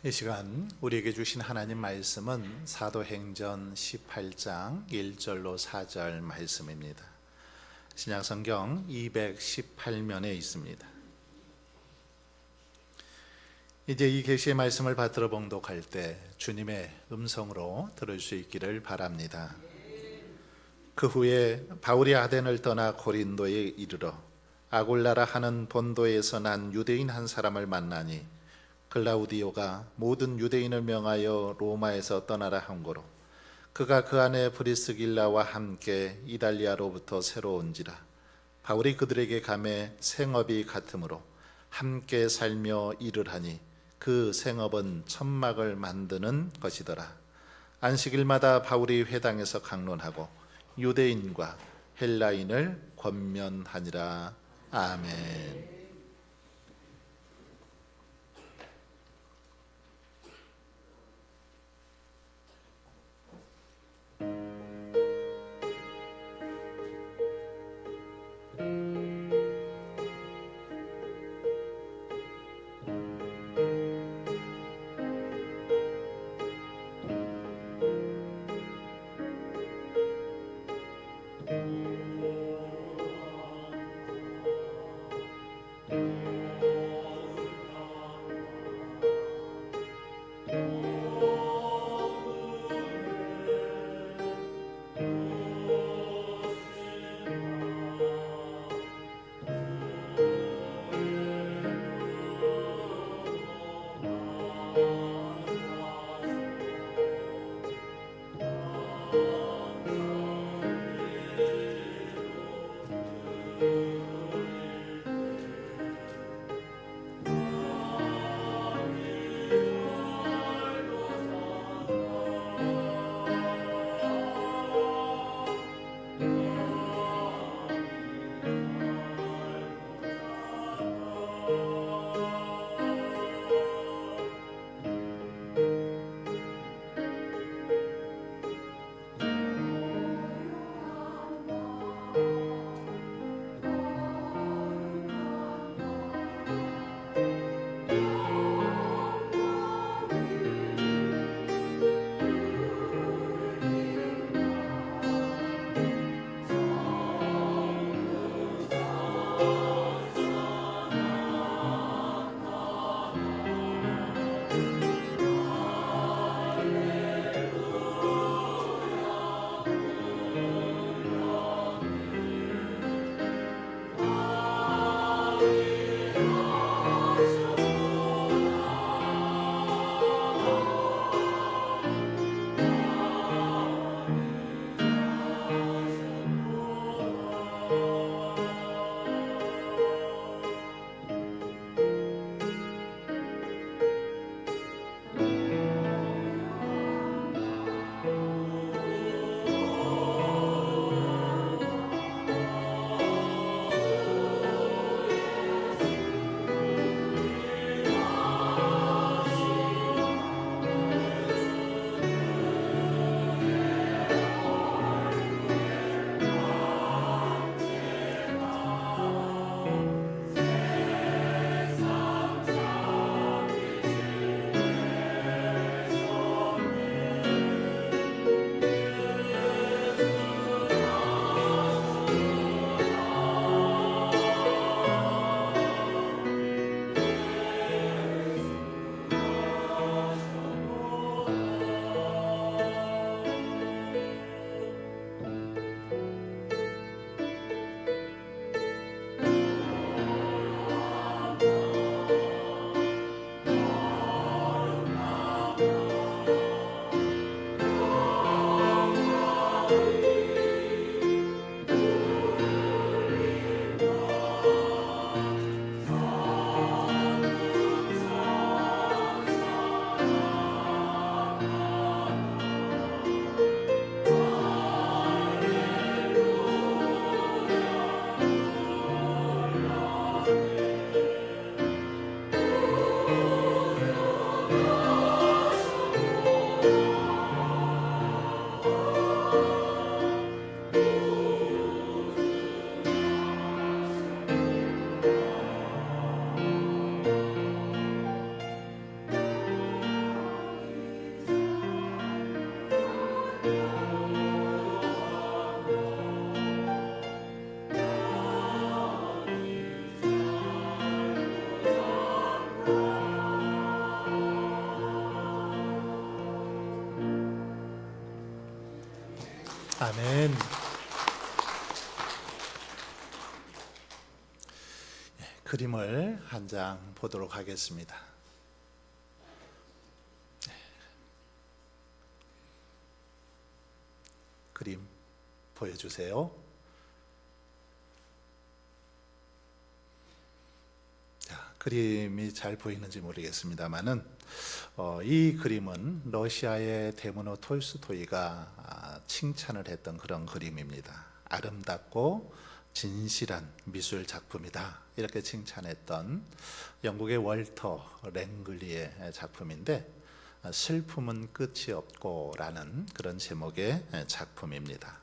이 시간 우리에게 주신 하나님 말씀은 사도행전 18장 1절로 4절 말씀입니다. 신약성경 218면에 있습니다. 이제 이 계시의 말씀을 받들어 봉독할 때 주님의 음성으로 들을 수 있기를 바랍니다. 그 후에 바울이 아덴을 떠나 고린도에 이르러 아굴라라 하는 본도에서 난 유대인 한 사람을 만나니 글라우디오가 모든 유대인을 명하여 로마에서 떠나라 한 거로 그가 그 안에 브리스길라와 함께 이달리아로부터 새로 온지라. 바울이 그들에게 감해 생업이 같으므로 함께 살며 일을 하니 그 생업은 천막을 만드는 것이더라. 안식일마다 바울이 회당에서 강론하고 유대인과 헬라인을 권면하니라. 아멘. 아멘. 그림을 한 장 보도록 하겠습니다. 그림 보여주세요. 자, 그림이 잘 보이는지 모르겠습니다만은 이 그림은 러시아의 데모노 톨스토이가 칭찬을 했던 그런 그림입니다. 아름답고 진실한 미술 작품이다, 이렇게 칭찬했던 영국의 월터 랭글리의 작품인데, 슬픔은 끝이 없고 라는 그런 제목의 작품입니다.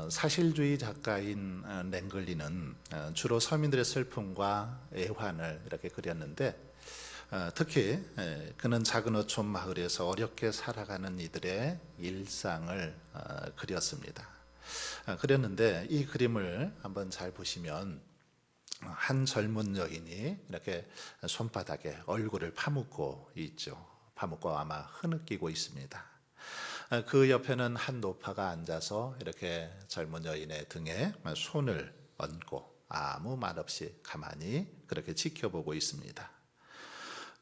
사실주의 작가인 랭글리는 주로 서민들의 슬픔과 애환을 이렇게 그렸는데, 특히 그는 작은 어촌 마을에서 어렵게 살아가는 이들의 일상을 그렸습니다. 그렸는데 이 그림을 한번 잘 보시면 한 젊은 여인이 이렇게 손바닥에 얼굴을 파묻고 있죠. 파묻고 아마 흐느끼고 있습니다. 그 옆에는 한 노파가 앉아서 이렇게 젊은 여인의 등에 손을 얹고 아무 말 없이 가만히 그렇게 지켜보고 있습니다.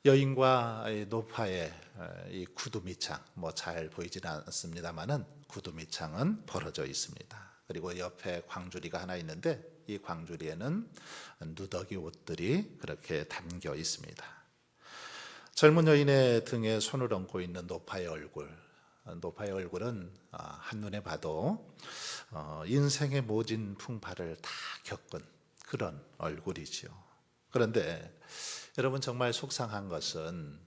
여인과 노파의 이 구두밑창, 잘 보이지는 않습니다만은 구두밑창은 벌어져 있습니다. 그리고 옆에 광주리가 하나 있는데 이 광주리에는 누더기 옷들이 그렇게 담겨 있습니다. 젊은 여인의 등에 손을 얹고 있는 노파의 얼굴은 한눈에 봐도 인생의 모진 풍파를 다 겪은 그런 얼굴이지요. 그런데 여러분, 정말 속상한 것은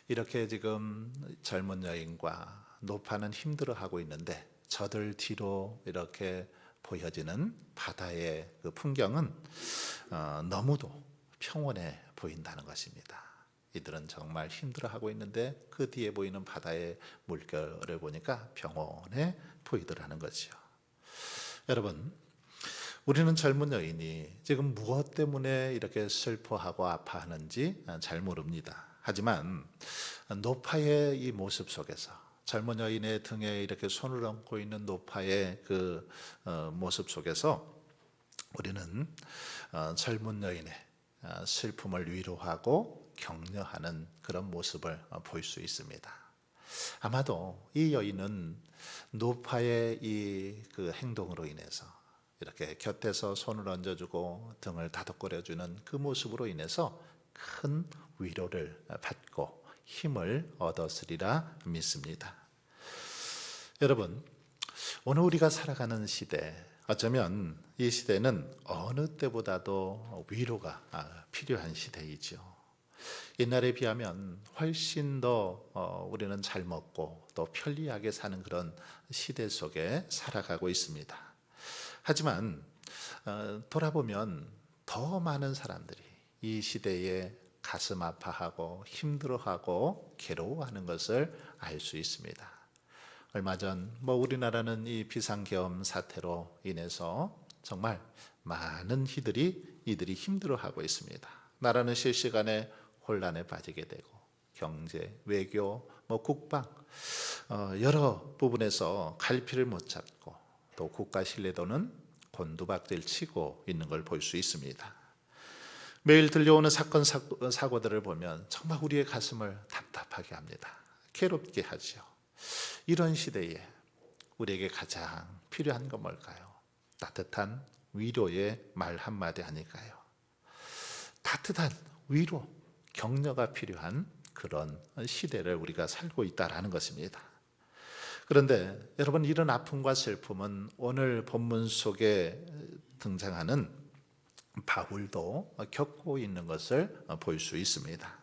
이렇게 지금 젊은 여인과 노파는 힘들어하고 있는데 저들 뒤로 이렇게 보여지는 바다의 그 풍경은 너무도 평온해 보인다는 것입니다. 이들은 정말 힘들어하고 있는데 그 뒤에 보이는 바다의 물결을 보니까 평온해 보이더라는 거죠. 여러분, 우리는 젊은 여인이 지금 무엇 때문에 이렇게 슬퍼하고 아파하는지 잘 모릅니다. 하지만 노파의 이 모습 속에서, 젊은 여인의 등에 이렇게 손을 얹고 있는 노파의 그 모습 속에서 우리는 젊은 여인의 슬픔을 위로하고 격려하는 그런 모습을 볼 수 있습니다. 아마도 이 여인은 노파의 이 그 행동으로 인해서, 이렇게 곁에서 손을 얹어주고 등을 다독거려주는 그 모습으로 인해서 큰 위로를 받고 힘을 얻었으리라 믿습니다. 여러분, 오늘 우리가 살아가는 시대, 어쩌면 이 시대는 어느 때보다도 위로가 필요한 시대이죠. 옛날에 비하면 훨씬 더 우리는 잘 먹고 또 편리하게 사는 그런 시대 속에 살아가고 있습니다. 하지만 돌아보면 더 많은 사람들이 이 시대에 가슴 아파하고 힘들어하고 괴로워하는 것을 알 수 있습니다. 얼마 전 우리나라는 이 비상계엄 사태로 인해서 정말 많은 이들이 힘들어하고 있습니다. 나라는 실시간에 혼란에 빠지게 되고 경제, 외교, 국방 여러 부분에서 갈피를 못 잡고 또 국가 신뢰도는 곤두박질 치고 있는 걸 볼 수 있습니다. 매일 들려오는 사건 사고들을 보면 정말 우리의 가슴을 답답하게 합니다. 괴롭게 하죠. 이런 시대에 우리에게 가장 필요한 건 뭘까요? 따뜻한 위로의 말 한마디 아닐까요? 따뜻한 위로, 격려가 필요한 그런 시대를 우리가 살고 있다라는 것입니다. 그런데 여러분, 이런 아픔과 슬픔은 오늘 본문 속에 등장하는 바울도 겪고 있는 것을 볼 수 있습니다.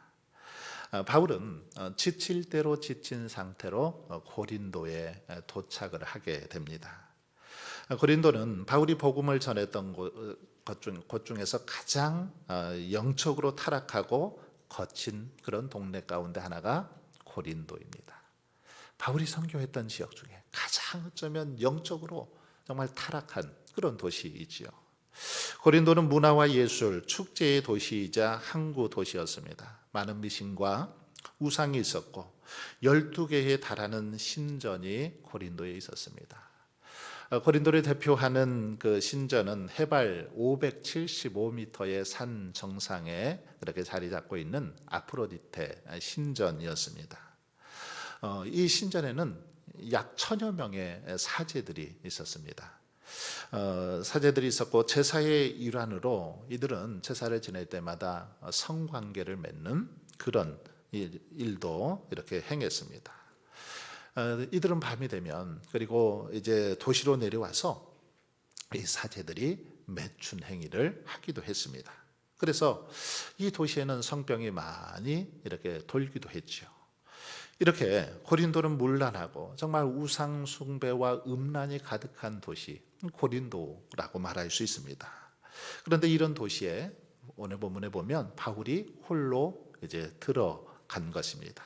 바울은 지칠 대로 지친 상태로 고린도에 도착을 하게 됩니다. 고린도는 바울이 복음을 전했던 곳 중에서 가장 영적으로 타락하고 거친 그런 동네 가운데 하나가 고린도입니다. 바울이 선교했던 지역 중에 가장 어쩌면 영적으로 정말 타락한 그런 도시이지요. 고린도는 문화와 예술, 축제의 도시이자 항구 도시였습니다. 많은 미신과 우상이 있었고 12개에 달하는 신전이 고린도에 있었습니다. 고린도를 대표하는 그 신전은 해발 575m의 산 정상에 그렇게 자리 잡고 있는 아프로디테 신전이었습니다. 이 신전에는 약 1000여 명의 사제들이 있었습니다. 사제들이 있었고 제사의 일환으로 이들은 제사를 지낼 때마다 성관계를 맺는 그런 일도 이렇게 행했습니다. 이들은 밤이 되면 그리고 이제 도시로 내려와서 이 사제들이 매춘 행위를 하기도 했습니다. 그래서 이 도시에는 성병이 많이 이렇게 돌기도 했죠. 이렇게 고린도는 문란하고 정말 우상 숭배와 음란이 가득한 도시 고린도라고 말할 수 있습니다. 그런데 이런 도시에 오늘 본문에 보면 바울이 홀로 이제 들어간 것입니다.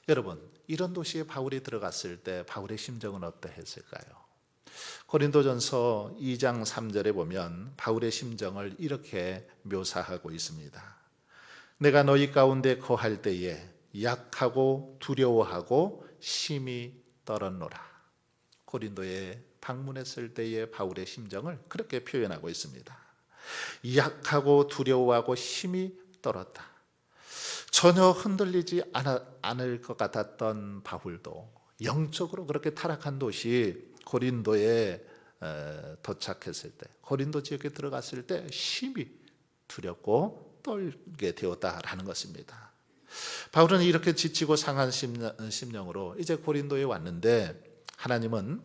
여러분, 이런 도시에 바울이 들어갔을 때 바울의 심정은 어떠했을까요? 고린도전서 2장 3절에 보면 바울의 심정을 이렇게 묘사하고 있습니다. 내가 너희 가운데 거할 때에 약하고 두려워하고 심히 떨었노라. 고린도에 방문했을 때의 바울의 심정을 그렇게 표현하고 있습니다. 약하고 두려워하고 심히 떨었다. 전혀 흔들리지 않을 것 같았던 바울도 영적으로 그렇게 타락한 도시 고린도에 도착했을 때, 고린도 지역에 들어갔을 때 심히 두렵고 떨게 되었다라는 것입니다. 바울은 이렇게 지치고 상한 심령으로 이제 고린도에 왔는데 하나님은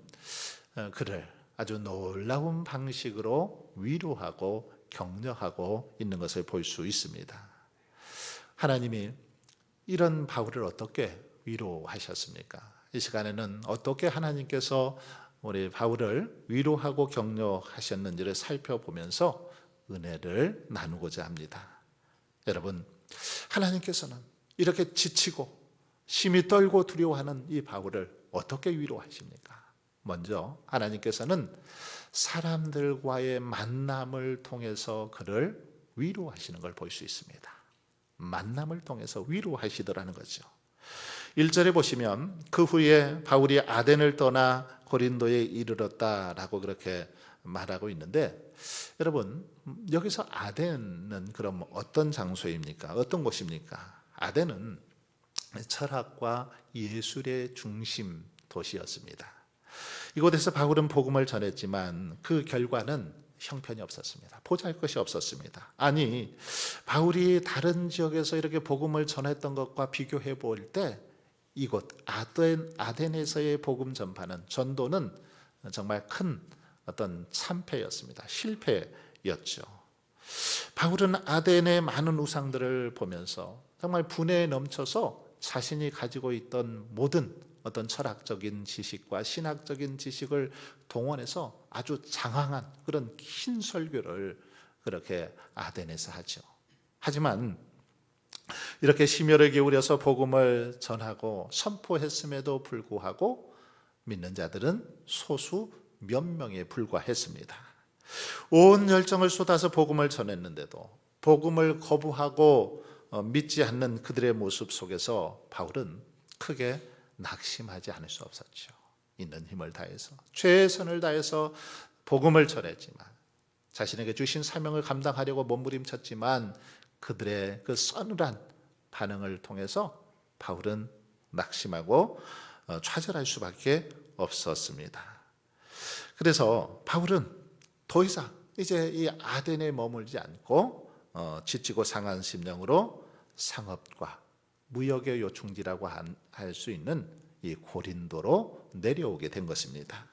그를 아주 놀라운 방식으로 위로하고 격려하고 있는 것을 볼 수 있습니다. 하나님이 이런 바울을 어떻게 위로하셨습니까? 이 시간에는 어떻게 하나님께서 우리 바울을 위로하고 격려하셨는지를 살펴보면서 은혜를 나누고자 합니다. 여러분, 하나님께서는 이렇게 지치고 심히 떨고 두려워하는 이 바울을 어떻게 위로하십니까? 먼저 하나님께서는 사람들과의 만남을 통해서 그를 위로하시는 걸 볼 수 있습니다. 만남을 통해서 위로하시더라는 거죠. 1절에 보시면 그 후에 바울이 아덴을 떠나 고린도에 이르렀다라고 그렇게 말하고 있는데, 여러분, 여기서 아덴은 그럼 어떤 장소입니까? 어떤 곳입니까? 아덴은 철학과 예술의 중심 도시였습니다. 이곳에서 바울은 복음을 전했지만 그 결과는 형편이 없었습니다. 보잘것이 없었습니다. 아니, 바울이 다른 지역에서 이렇게 복음을 전했던 것과 비교해 볼 때 이곳 아덴에서의 복음 전파는, 전도는 정말 큰 어떤 참패였습니다. 실패였죠. 바울은 아덴의 많은 우상들을 보면서 정말 분해에 넘쳐서 자신이 가지고 있던 모든 어떤 철학적인 지식과 신학적인 지식을 동원해서 아주 장황한 그런 긴 설교를 그렇게 아덴에서 하죠. 하지만 이렇게 심혈을 기울여서 복음을 전하고 선포했음에도 불구하고 믿는 자들은 소수 몇 명에 불과했습니다. 온 열정을 쏟아서 복음을 전했는데도 복음을 거부하고 믿지 않는 그들의 모습 속에서 바울은 크게 낙심하지 않을 수 없었죠. 있는 힘을 다해서 최선을 다해서 복음을 전했지만, 자신에게 주신 사명을 감당하려고 몸부림쳤지만 그들의 그 서늘한 반응을 통해서 바울은 낙심하고 좌절할 수밖에 없었습니다. 그래서 바울은 더 이상 이제 이 아덴에 머물지 않고 지치고 상한 심령으로 상업과 무역의 요충지라고 할 수 있는 이 고린도로 내려오게 된 것입니다.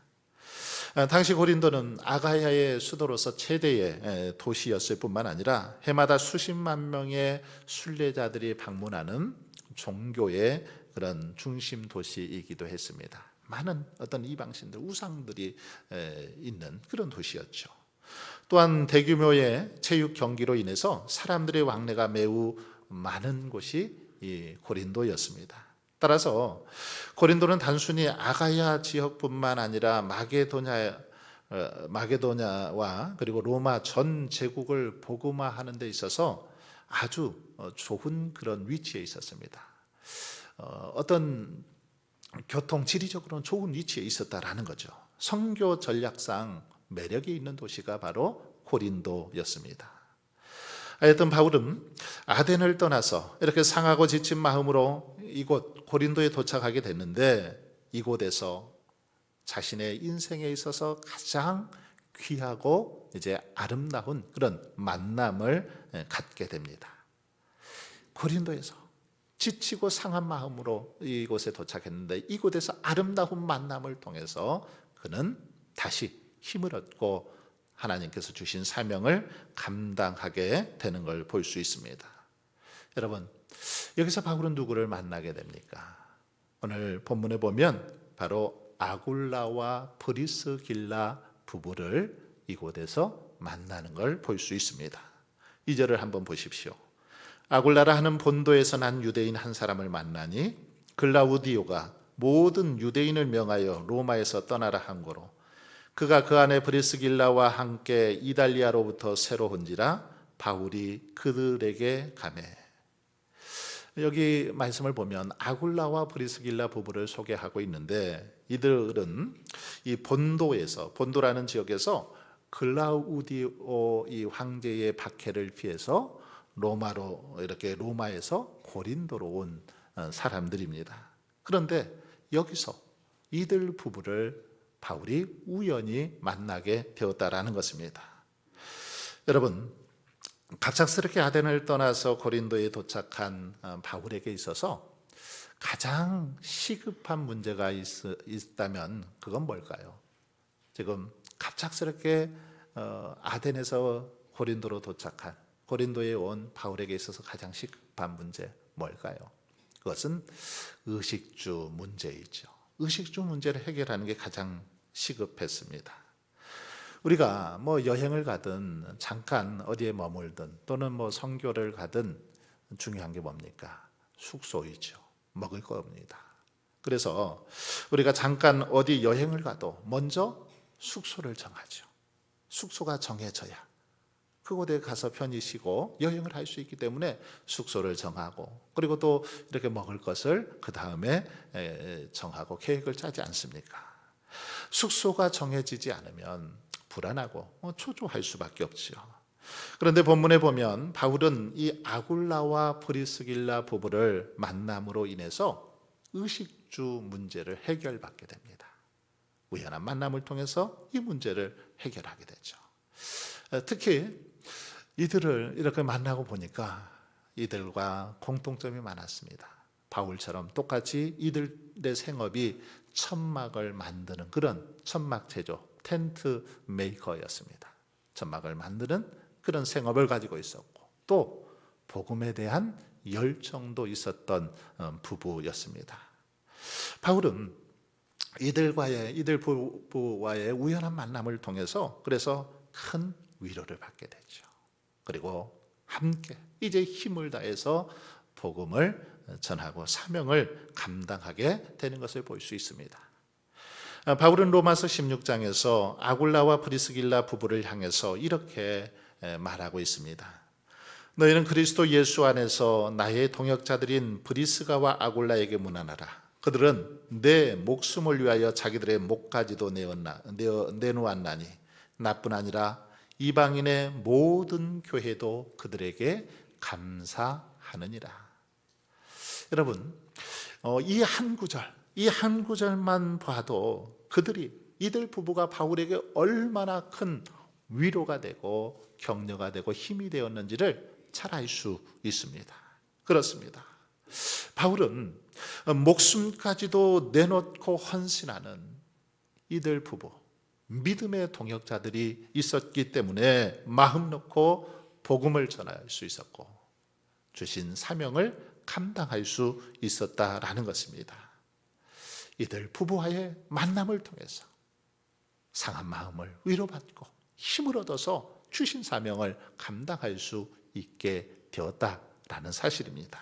당시 고린도는 아가야의 수도로서 최대의 도시였을 뿐만 아니라 해마다 수십만 명의 순례자들이 방문하는 종교의 그런 중심 도시이기도 했습니다. 많은 어떤 이방신들, 우상들이 있는 그런 도시였죠. 또한 대규모의 체육 경기로 인해서 사람들의 왕래가 매우 많은 곳이 이 고린도였습니다. 따라서 고린도는 단순히 아가야 지역뿐만 아니라 마게도냐와 그리고 로마 전 제국을 복음화하는 데 있어서 아주 좋은 그런 위치에 있었습니다. 어떤 교통 지리적으로는 좋은 위치에 있었다라는 거죠. 선교 전략상 매력이 있는 도시가 바로 고린도였습니다. 하여튼 바울은 아덴을 떠나서 이렇게 상하고 지친 마음으로 이곳 고린도에 도착하게 됐는데, 이곳에서 자신의 인생에 있어서 가장 귀하고 이제 아름다운 그런 만남을 갖게 됩니다. 고린도에서 지치고 상한 마음으로 이곳에 도착했는데, 이곳에서 아름다운 만남을 통해서 그는 다시 힘을 얻고 하나님께서 주신 사명을 감당하게 되는 걸 볼 수 있습니다. 여러분, 여기서 바울은 누구를 만나게 됩니까? 오늘 본문에 보면 바로 아굴라와 브리스길라 부부를 이곳에서 만나는 걸 볼 수 있습니다. 2절을 한번 보십시오. 아굴라라 하는 본도에서 난 유대인 한 사람을 만나니 글라우디오가 모든 유대인을 명하여 로마에서 떠나라 한 거로 그가 그 안에 브리스길라와 함께 이달리아로부터 새로 온지라 바울이 그들에게 가매. 여기 말씀을 보면 아굴라와 브리스길라 부부를 소개하고 있는데, 이들은 이 본도라는 지역에서 글라우디오 이 황제의 박해를 피해서 로마에서 고린도로 온 사람들입니다. 그런데 여기서 이들 부부를 바울이 우연히 만나게 되었다라는 것입니다. 여러분, 갑작스럽게 아덴을 떠나서 고린도에 도착한 바울에게 있어서 가장 시급한 문제가 있다면 그건 뭘까요? 지금 갑작스럽게 아덴에서 고린도로 도착한, 고린도에 온 바울에게 있어서 가장 시급한 문제 뭘까요? 그것은 의식주 문제이죠. 의식주 문제를 해결하는 게 가장 시급했습니다. 우리가 여행을 가든 잠깐 어디에 머물든 또는 선교를 가든 중요한 게 뭡니까? 숙소이죠. 먹을 겁니다. 그래서 우리가 잠깐 어디 여행을 가도 먼저 숙소를 정하죠. 숙소가 정해져야 그곳에 가서 편히 쉬고 여행을 할 수 있기 때문에 숙소를 정하고, 그리고 또 이렇게 먹을 것을 그 다음에 정하고 계획을 짜지 않습니까? 숙소가 정해지지 않으면 불안하고 초조할 수밖에 없죠. 그런데 본문에 보면 바울은 이 아굴라와 브리스길라 부부를 만남으로 인해서 의식주 문제를 해결받게 됩니다. 우연한 만남을 통해서 이 문제를 해결하게 되죠. 특히 이들을 이렇게 만나고 보니까 이들과 공통점이 많았습니다. 바울처럼 똑같이 이들의 생업이 천막을 만드는 그런 천막 제조, 텐트 메이커였습니다. 천막을 만드는 그런 생업을 가지고 있었고, 또 복음에 대한 열정도 있었던 부부였습니다. 바울은 이들 부부와의 우연한 만남을 통해서 그래서 큰 위로를 받게 되죠. 그리고 함께 이제 힘을 다해서 복음을 전하고 사명을 감당하게 되는 것을 볼 수 있습니다. 바울은 로마서 16장에서 아굴라와 브리스길라 부부를 향해서 이렇게 말하고 있습니다. 너희는 그리스도 예수 안에서 나의 동역자들인 브리스가와 아굴라에게 문안하라. 그들은 내 목숨을 위하여 자기들의 목까지도 내놓았나니 나뿐 아니라 이방인의 모든 교회도 그들에게 감사하느니라. 여러분, 이 한 구절만 봐도 이들 부부가 바울에게 얼마나 큰 위로가 되고 격려가 되고 힘이 되었는지를 잘 알 수 있습니다. 그렇습니다. 바울은 목숨까지도 내놓고 헌신하는 이들 부부, 믿음의 동역자들이 있었기 때문에 마음 놓고 복음을 전할 수 있었고 주신 사명을 감당할 수 있었다라는 것입니다. 이들 부부와의 만남을 통해서 상한 마음을 위로받고 힘을 얻어서 주신 사명을 감당할 수 있게 되었다라는 사실입니다.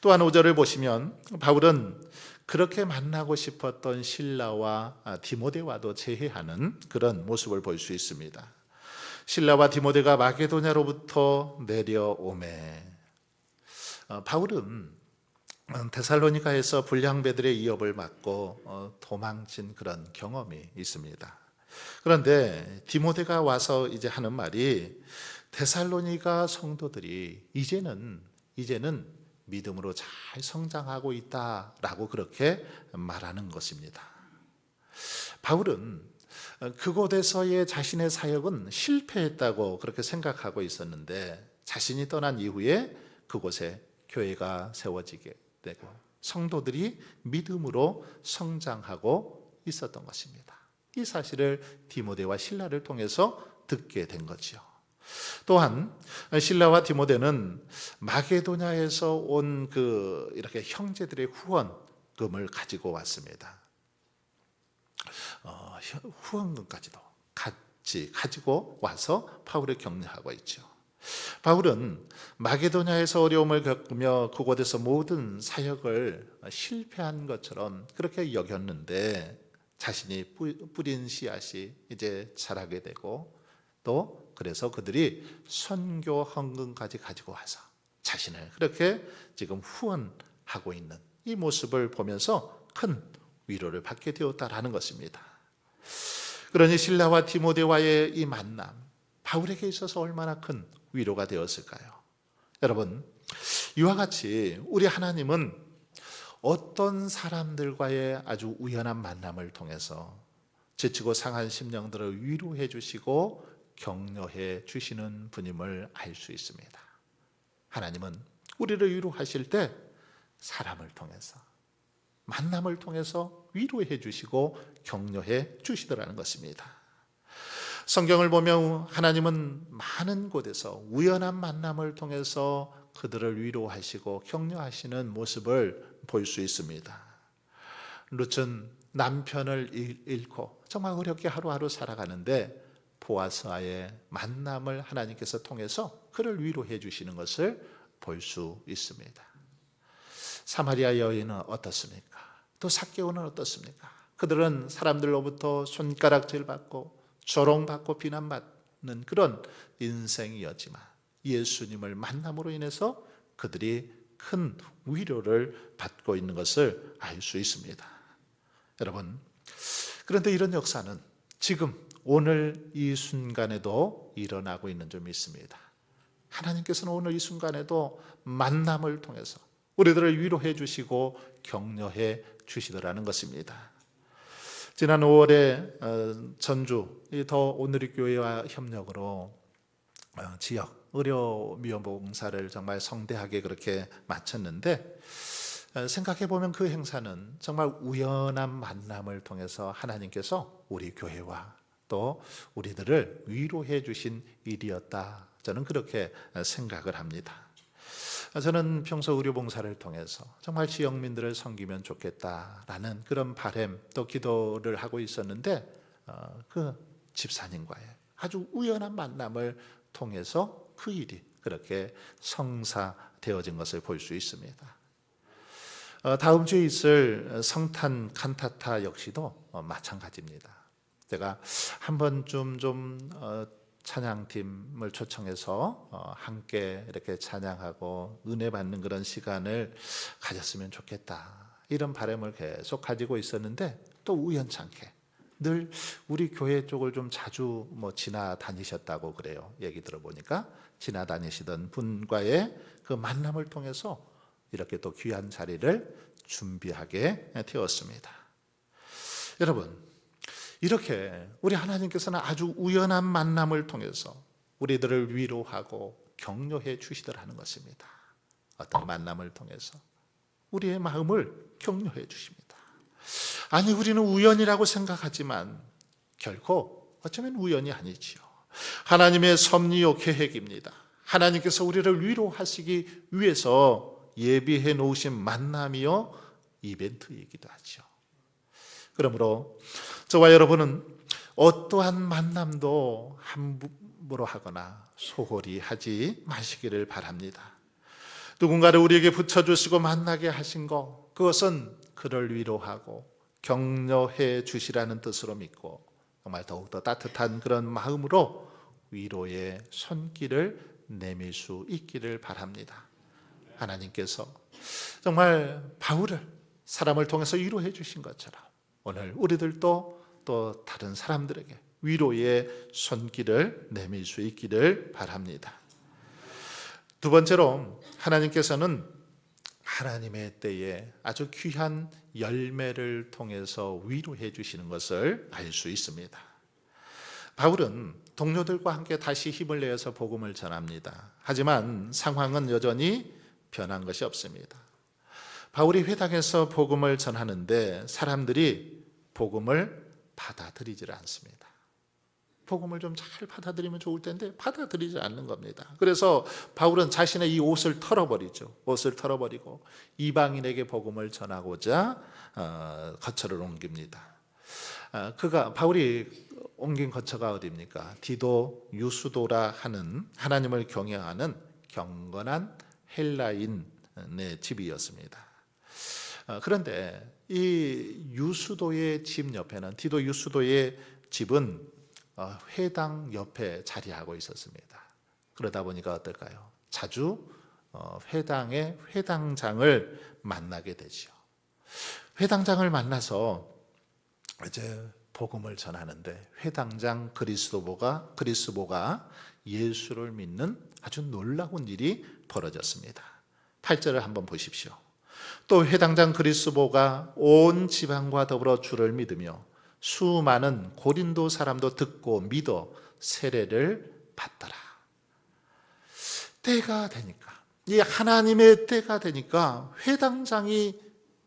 또한 5절을 보시면 바울은 그렇게 만나고 싶었던 실라와 디모데와도 제해하는 그런 모습을 볼 수 있습니다. 실라와 디모데가 마게도냐로부터 내려오매, 바울은 데살로니가에서 불량배들의 위협을 맞고 도망친 그런 경험이 있습니다. 그런데 디모데가 와서 이제 하는 말이 데살로니가 성도들이 이제는 믿음으로 잘 성장하고 있다라고 그렇게 말하는 것입니다. 바울은 그곳에서의 자신의 사역은 실패했다고 그렇게 생각하고 있었는데 자신이 떠난 이후에 그곳에 교회가 세워지게 되고 성도들이 믿음으로 성장하고 있었던 것입니다. 이 사실을 디모데와 실라를 통해서 듣게 된 거지요. 또한 실라와 디모데는 마게도냐에서 온 이렇게 형제들의 후원금을 가지고 왔습니다. 후원금까지도 같이 가지고 와서 바울을 격려하고 있죠. 바울은 마게도냐에서 어려움을 겪으며 그곳에서 모든 사역을 실패한 것처럼 그렇게 여겼는데 자신이 뿌린 씨앗이 이제 자라게 되고 또 그래서 그들이 선교 헌금까지 가지고 와서 자신을 그렇게 지금 후원하고 있는 이 모습을 보면서 큰 위로를 받게 되었다라는 것입니다. 그러니 실라와 디모데와의 이 만남, 바울에게 있어서 얼마나 큰 위로가 되었을까요? 여러분, 이와 같이 우리 하나님은 어떤 사람들과의 아주 우연한 만남을 통해서 지치고 상한 심령들을 위로해 주시고 격려해 주시는 분임을 알 수 있습니다. 하나님은 우리를 위로하실 때 사람을 통해서 만남을 통해서 위로해 주시고 격려해 주시더라는 것입니다. 성경을 보면 하나님은 많은 곳에서 우연한 만남을 통해서 그들을 위로하시고 격려하시는 모습을 볼 수 있습니다. 룻은 남편을 잃고 정말 어렵게 하루하루 살아가는데 보아스와의 만남을 하나님께서 통해서 그를 위로해 주시는 것을 볼 수 있습니다. 사마리아 여인은 어떻습니까? 또 삭개오는 어떻습니까? 그들은 사람들로부터 손가락질 받고 조롱받고 비난받는 그런 인생이었지만 예수님을 만남으로 인해서 그들이 큰 위로를 받고 있는 것을 알 수 있습니다. 여러분, 그런데 이런 역사는 지금 오늘 이 순간에도 일어나고 있는 점이 있습니다. 하나님께서는 오늘 이 순간에도 만남을 통해서 우리들을 위로해 주시고 격려해 주시더라는 것입니다. 지난 5월에 전주 더 오늘의 교회와 협력으로 지역 의료 미용봉사를 정말 성대하게 그렇게 마쳤는데 생각해 보면 그 행사는 정말 우연한 만남을 통해서 하나님께서 우리 교회와 또 우리들을 위로해 주신 일이었다. 저는 그렇게 생각을 합니다. 저는 평소 의료봉사를 통해서 정말 지역민들을 섬기면 좋겠다라는 그런 바람 또 기도를 하고 있었는데 그 집사님과의 아주 우연한 만남을 통해서 그 일이 그렇게 성사되어진 것을 볼 수 있습니다. 다음 주에 있을 성탄 칸타타 역시도 마찬가지입니다. 제가 한 번쯤 좀 찬양팀을 초청해서 함께 이렇게 찬양하고 은혜 받는 그런 시간을 가졌으면 좋겠다. 이런 바람을 계속 가지고 있었는데 또 우연찮게 늘 우리 교회 쪽을 좀 자주 지나다니셨다고 그래요. 얘기 들어보니까 지나다니시던 분과의 그 만남을 통해서 이렇게 또 귀한 자리를 준비하게 되었습니다. 여러분, 이렇게 우리 하나님께서는 아주 우연한 만남을 통해서 우리들을 위로하고 격려해 주시더라는 것입니다. 어떤 만남을 통해서 우리의 마음을 격려해 주십니다. 아니, 우리는 우연이라고 생각하지만 결코 어쩌면 우연이 아니지요. 하나님의 섭리요 계획입니다. 하나님께서 우리를 위로하시기 위해서 예비해 놓으신 만남이요 이벤트이기도 하죠. 그러므로 저와 여러분은 어떠한 만남도 함부로 하거나 소홀히 하지 마시기를 바랍니다. 누군가를 우리에게 붙여주시고 만나게 하신 것, 그것은 그를 위로하고 격려해 주시라는 뜻으로 믿고 정말 더욱더 따뜻한 그런 마음으로 위로의 손길을 내밀 수 있기를 바랍니다. 하나님께서 정말 바울을 사람을 통해서 위로해 주신 것처럼 오늘 우리들도 또 다른 사람들에게 위로의 손길을 내밀 수 있기를 바랍니다. 두 번째로 하나님께서는 하나님의 때에 아주 귀한 열매를 통해서 위로해 주시는 것을 알 수 있습니다. 바울은 동료들과 함께 다시 힘을 내어서 복음을 전합니다. 하지만 상황은 여전히 변한 것이 없습니다. 바울이 회당에서 복음을 전하는데 사람들이 복음을 받아들이질 않습니다. 복음을 좀 잘 받아들이면 좋을 텐데 받아들이지 않는 겁니다. 그래서 바울은 자신의 이 옷을 털어버리죠. 옷을 털어버리고 이방인에게 복음을 전하고자 거처를 옮깁니다. 바울이 옮긴 거처가 어디입니까? 디도 유수도라 하는 하나님을 경외하는 경건한 헬라인의 집이었습니다. 그런데 이 유수도의 집 옆에는 디도 유수도의 집은 회당 옆에 자리하고 있었습니다. 그러다 보니까 어떨까요? 자주 회당의 회당장을 만나게 되죠. 회당장을 만나서 이제 복음을 전하는데 회당장 그리스보가 예수를 믿는 아주 놀라운 일이 벌어졌습니다. 8절을 한번 보십시오. 또 회당장 그리스보가 온 지방과 더불어 주를 믿으며 수많은 고린도 사람도 듣고 믿어 세례를 받더라. 때가 되니까, 이 하나님의 때가 되니까 회당장이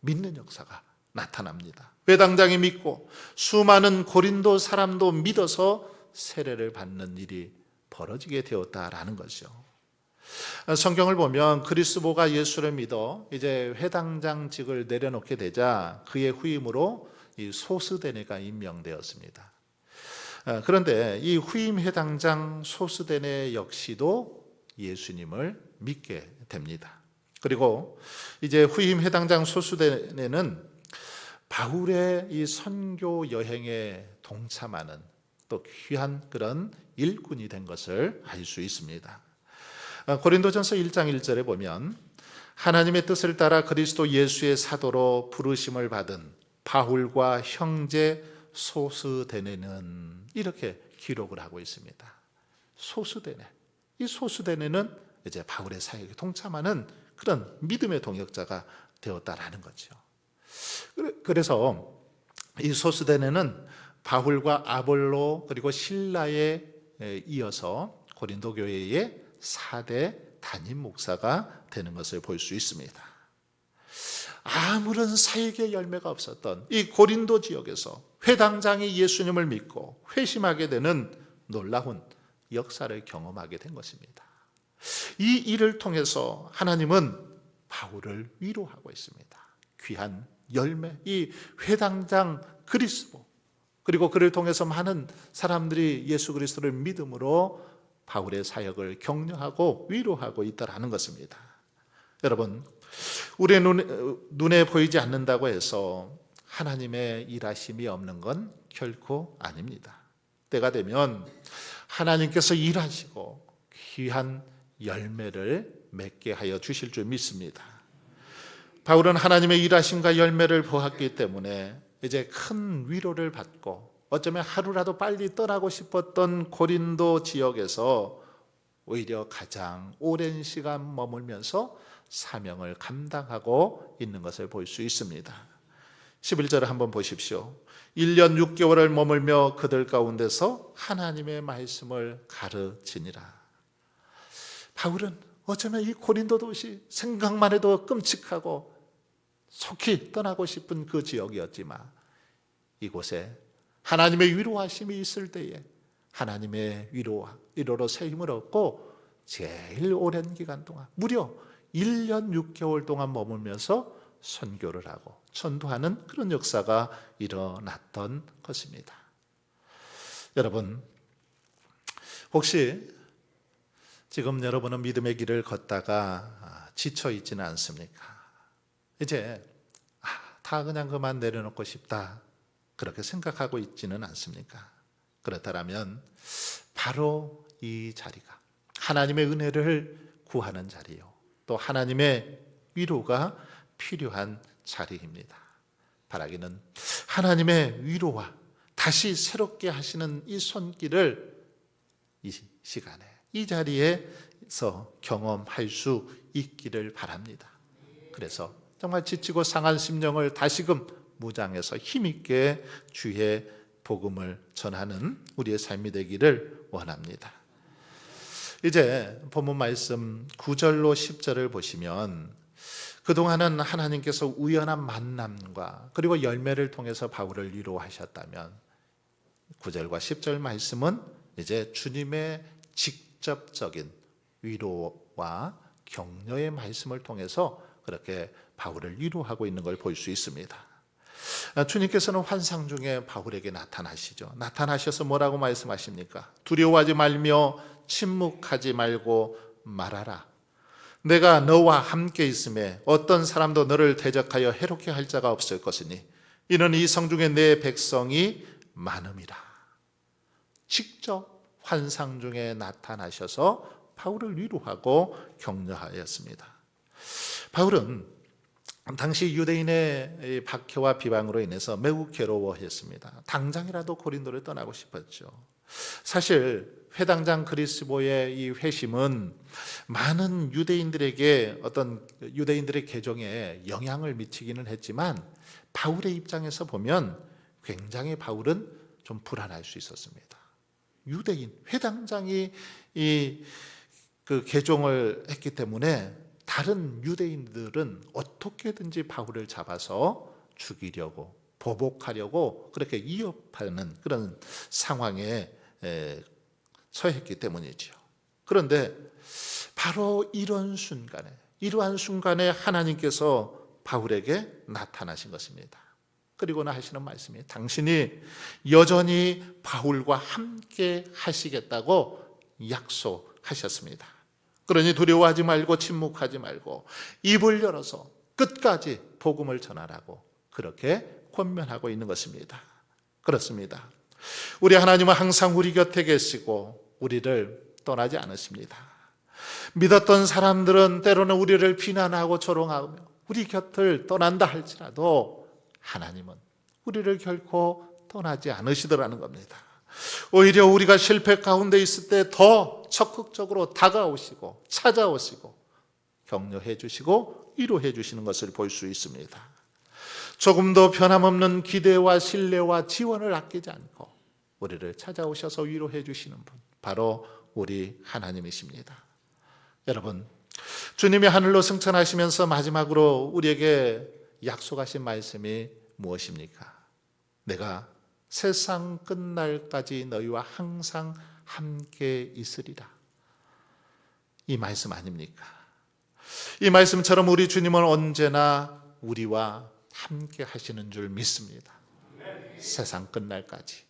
믿는 역사가 나타납니다. 회당장이 믿고 수많은 고린도 사람도 믿어서 세례를 받는 일이 벌어지게 되었다라는 거죠. 성경을 보면 그리스보가 예수를 믿어 이제 회당장직을 내려놓게 되자 그의 후임으로 이 소스데네가 임명되었습니다. 그런데 이 후임 회당장 소스데네 역시도 예수님을 믿게 됩니다. 그리고 이제 후임 회당장 소스데네는 바울의 이 선교 여행에 동참하는 또 귀한 그런 일꾼이 된 것을 알 수 있습니다. 고린도전서 1장 1절에 보면 하나님의 뜻을 따라 그리스도 예수의 사도로 부르심을 받은 바울과 형제 소스데네는 이렇게 기록을 하고 있습니다. 소스데네, 이 소스데네는 이제 바울의 사역에 동참하는 그런 믿음의 동역자가 되었다라는 거죠. 그래서 이 소스데네는 바울과 아볼로 그리고 실라에 이어서 고린도 교회의 4대 담임 목사가 되는 것을 볼 수 있습니다. 아무런 사역의 열매가 없었던 이 고린도 지역에서 회당장이 예수님을 믿고 회심하게 되는 놀라운 역사를 경험하게 된 것입니다. 이 일을 통해서 하나님은 바울을 위로하고 있습니다. 귀한 열매, 이 회당장 그리스도, 그리고 그를 통해서 많은 사람들이 예수 그리스도를 믿음으로 바울의 사역을 격려하고 위로하고 있다라는 것입니다. 여러분, 우리의 눈에 보이지 않는다고 해서 하나님의 일하심이 없는 건 결코 아닙니다. 때가 되면 하나님께서 일하시고 귀한 열매를 맺게 하여 주실 줄 믿습니다. 바울은 하나님의 일하심과 열매를 보았기 때문에 이제 큰 위로를 받고 어쩌면 하루라도 빨리 떠나고 싶었던 고린도 지역에서 오히려 가장 오랜 시간 머물면서 사명을 감당하고 있는 것을 볼 수 있습니다. 11절을 한번 보십시오. 1년 6개월을 머물며 그들 가운데서 하나님의 말씀을 가르치니라. 바울은 어쩌면 이 고린도 도시 생각만 해도 끔찍하고 속히 떠나고 싶은 그 지역이었지만 이곳에 하나님의 위로하심이 있을 때에 하나님의 위로로 새 힘을 얻고 제일 오랜 기간 동안 무려 1년 6개월 동안 머물면서 선교를 하고 전도하는 그런 역사가 일어났던 것입니다. 여러분, 혹시 지금 여러분은 믿음의 길을 걷다가 지쳐 있지는 않습니까? 이제 다 그냥 그만 내려놓고 싶다, 그렇게 생각하고 있지는 않습니까? 그렇다면 바로 이 자리가 하나님의 은혜를 구하는 자리요, 또 하나님의 위로가 필요한 자리입니다. 바라기는 하나님의 위로와 다시 새롭게 하시는 이 손길을 이 시간에 이 자리에서 경험할 수 있기를 바랍니다. 그래서 정말 지치고 상한 심령을 다시금 무장해서 힘있게 주의 복음을 전하는 우리의 삶이 되기를 원합니다. 이제 본문 말씀 9절로 10절을 보시면 그동안은 하나님께서 우연한 만남과 그리고 열매를 통해서 바울을 위로하셨다면 9절과 10절 말씀은 이제 주님의 직접적인 위로와 격려의 말씀을 통해서 그렇게 바울을 위로하고 있는 걸 볼 수 있습니다. 주님께서는 환상 중에 바울에게 나타나시죠. 나타나셔서 뭐라고 말씀하십니까? 두려워하지 말며 침묵하지 말고 말하라. 내가 너와 함께 있음에 어떤 사람도 너를 대적하여 해롭게 할 자가 없을 것이니 이는 이 성중에 내 백성이 많음이라. 직접 환상 중에 나타나셔서 바울을 위로하고 격려하였습니다. 바울은 당시 유대인의 박해와 비방으로 인해서 매우 괴로워했습니다. 당장이라도 고린도를 떠나고 싶었죠. 사실 회당장 그리스보의 이 회심은 많은 유대인들에게 어떤 유대인들의 개종에 영향을 미치기는 했지만 바울의 입장에서 보면 굉장히 바울은 좀 불안할 수 있었습니다. 유대인 회당장이 그 개종을 했기 때문에 다른 유대인들은 어떻게든지 바울을 잡아서 죽이려고 보복하려고 그렇게 위협하는 그런 상황에 처했기 때문이죠. 그런데 바로 이러한 순간에 하나님께서 바울에게 나타나신 것입니다. 그리고는 하시는 말씀이 당신이 여전히 바울과 함께 하시겠다고 약속하셨습니다. 그러니 두려워하지 말고 침묵하지 말고 입을 열어서 끝까지 복음을 전하라고 그렇게 권면하고 있는 것입니다. 그렇습니다. 우리 하나님은 항상 우리 곁에 계시고 우리를 떠나지 않으십니다. 믿었던 사람들은 때로는 우리를 비난하고 조롱하며 우리 곁을 떠난다 할지라도 하나님은 우리를 결코 떠나지 않으시더라는 겁니다. 오히려 우리가 실패 가운데 있을 때 더 적극적으로 다가오시고 찾아오시고 격려해 주시고 위로해 주시는 것을 볼 수 있습니다. 조금도 변함없는 기대와 신뢰와 지원을 아끼지 않고 우리를 찾아오셔서 위로해 주시는 분, 바로 우리 하나님이십니다. 여러분, 주님이 하늘로 승천하시면서 마지막으로 우리에게 약속하신 말씀이 무엇입니까? 내가 세상 끝날까지 너희와 항상 함께 있으리라. 이 말씀 아닙니까? 이 말씀처럼 우리 주님은 언제나 우리와 함께 하시는 줄 믿습니다. 세상 끝날까지,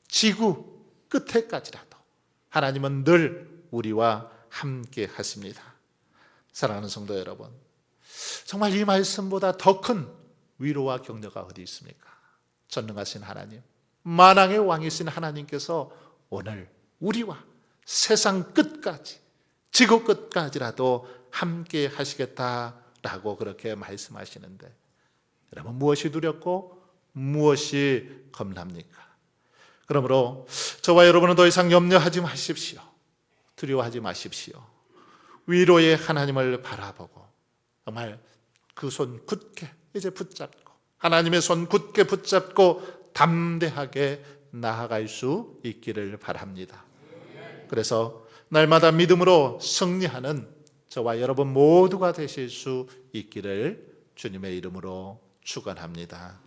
지구 끝에까지라도 하나님은 늘 우리와 함께 하십니다. 사랑하는 성도 여러분, 정말 이 말씀보다 더 큰 위로와 격려가 어디 있습니까? 전능하신 하나님, 만왕의 왕이신 하나님께서 오늘 우리와 세상 끝까지, 지구 끝까지라도 함께 하시겠다라고 그렇게 말씀하시는데, 여러분 무엇이 두렵고 무엇이 겁납니까? 그러므로 저와 여러분은 더 이상 염려하지 마십시오. 두려워하지 마십시오. 위로의 하나님을 바라보고 정말 그 손 굳게 이제 붙잡고, 하나님의 손 굳게 붙잡고 담대하게 나아갈 수 있기를 바랍니다. 그래서 날마다 믿음으로 승리하는 저와 여러분 모두가 되실 수 있기를 주님의 이름으로 축원합니다.